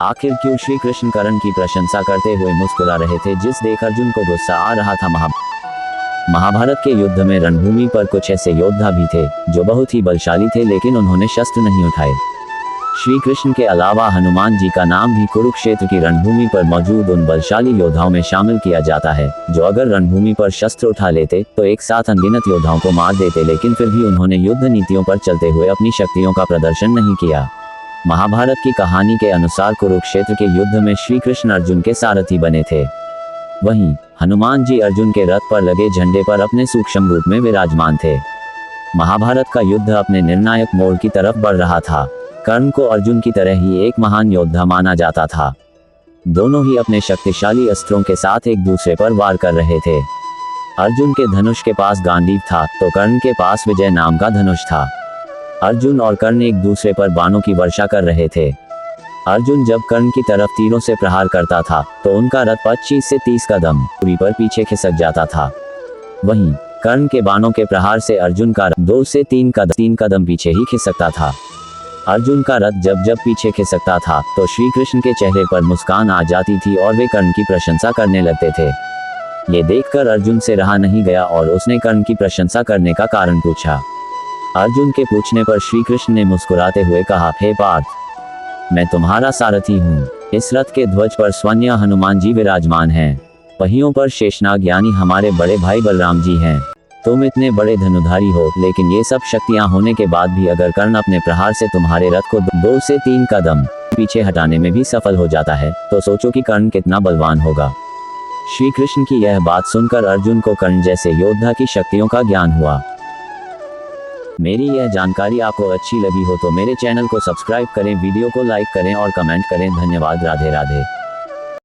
आखिर क्यों श्री कृष्ण कर्ण की प्रशंसा करते हुए मुस्कुरा रहे थे, जिस देख अर्जुन को गुस्सा आ रहा था। महाभारत के युद्ध में रणभूमि पर कुछ ऐसे योद्धा भी थे जो बहुत ही बलशाली थे, लेकिन उन्होंने शस्त्र नहीं उठाए। श्री कृष्ण के अलावा हनुमान जी का नाम भी कुरुक्षेत्र की रणभूमि पर मौजूद उन बलशाली योद्धाओं में शामिल किया जाता है जो अगर रणभूमि पर शस्त्र उठा लेते तो एक साथ अनगिनत योद्धाओं को मार देते, लेकिन फिर भी उन्होंने युद्ध नीतियों पर चलते हुए अपनी शक्तियों का प्रदर्शन नहीं किया। महाभारत की कहानी के अनुसार कुरुक्षेत्र के युद्ध में श्री कृष्ण अर्जुन के सारथी बने थे। वहीं हनुमान जी अर्जुन के रथ पर लगे झंडे पर अपने सूक्ष्म रूप में विराजमान थे। महाभारत का युद्ध अपने निर्णायक मोड़ की तरफ बढ़ रहा था। कर्ण को अर्जुन की तरह ही एक महान योद्धा माना जाता था। दोनों ही अपने शक्तिशाली अस्त्रों के साथ एक दूसरे पर वार कर रहे थे। अर्जुन के धनुष के पास गांडीव था तो कर्ण के पास विजय नाम का धनुष था। अर्जुन और कर्ण एक दूसरे पर बाणों की वर्षा कर रहे थे। अर्जुन जब कर्ण की तरफ तीरों से प्रहार करता था तो उनका रथ 25 से 30 कदम दूरी पर पीछे खिसक जाता था। वहीं कर्ण के बाणों के प्रहार से अर्जुन का रथ 2 से 3 कदम पीछे ही खिसकता था। अर्जुन का रथ जब जब पीछे खिसकता था तो श्री कृष्ण के चेहरे पर मुस्कान आ जाती थी और वे कर्ण की प्रशंसा करने लगते थे। ये देखकर अर्जुन से रहा नहीं गया और उसने कर्ण की प्रशंसा करने का कारण पूछा। अर्जुन के पूछने पर श्री कृष्ण ने मुस्कुराते हुए कहा, हे पार्थ, मैं तुम्हारा सारथी हूँ। इस रथ के ध्वज पर स्वयं हनुमान जी विराजमान हैं। पहियों पर शेषनाग यानी हमारे बड़े भाई बलराम जी हैं। तुम इतने बड़े धनुधारी हो, लेकिन ये सब शक्तियां होने के बाद भी अगर कर्ण अपने प्रहार से तुम्हारे रथ को 2 से 3 कदम पीछे हटाने में भी सफल हो जाता है तो सोचो कि कर्ण कितना बलवान होगा। श्री कृष्ण की यह बात सुनकर अर्जुन को कर्ण जैसे योद्धा की शक्तियों का ज्ञान हुआ। मेरी यह जानकारी आपको अच्छी लगी हो तो मेरे चैनल को सब्सक्राइब करें, वीडियो को लाइक करें और कमेंट करें। धन्यवाद। राधे राधे।